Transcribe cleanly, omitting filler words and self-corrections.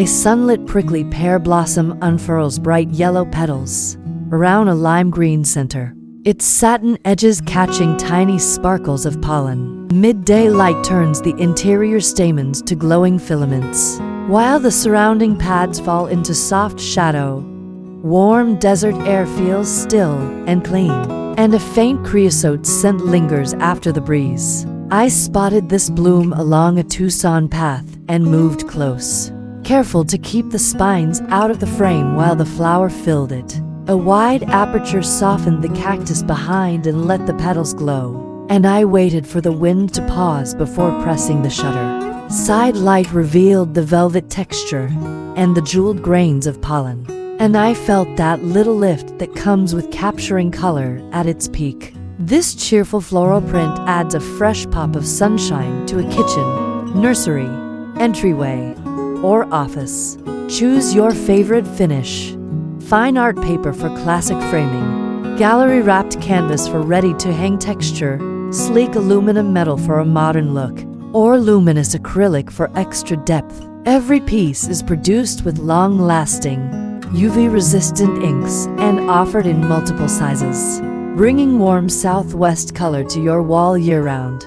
A sunlit prickly pear blossom unfurls bright yellow petals around a lime green center, its satin edges catching tiny sparkles of pollen. Midday light turns the interior stamens to glowing filaments, while the surrounding pads fall into soft shadow. Warm desert air feels still and clean, and a faint creosote scent lingers after the breeze. I spotted this bloom along a Tucson path and moved close, careful to keep the spines out of the frame while the flower filled it. A wide aperture softened the cactus behind and let the petals glow, and I waited for the wind to pause before pressing the shutter. Side light revealed the velvet texture and the jeweled grains of pollen, and I felt that little lift that comes with capturing color at its peak. This cheerful floral print adds a fresh pop of sunshine to a kitchen, nursery, entryway, or office. Choose your favorite finish. Fine art paper for classic framing, gallery wrapped canvas for ready-to-hang texture, sleek aluminum metal for a modern look, or luminous acrylic for extra depth. Every piece is produced with long-lasting, UV-resistant inks and offered in multiple sizes, bringing warm southwest color to your wall year-round.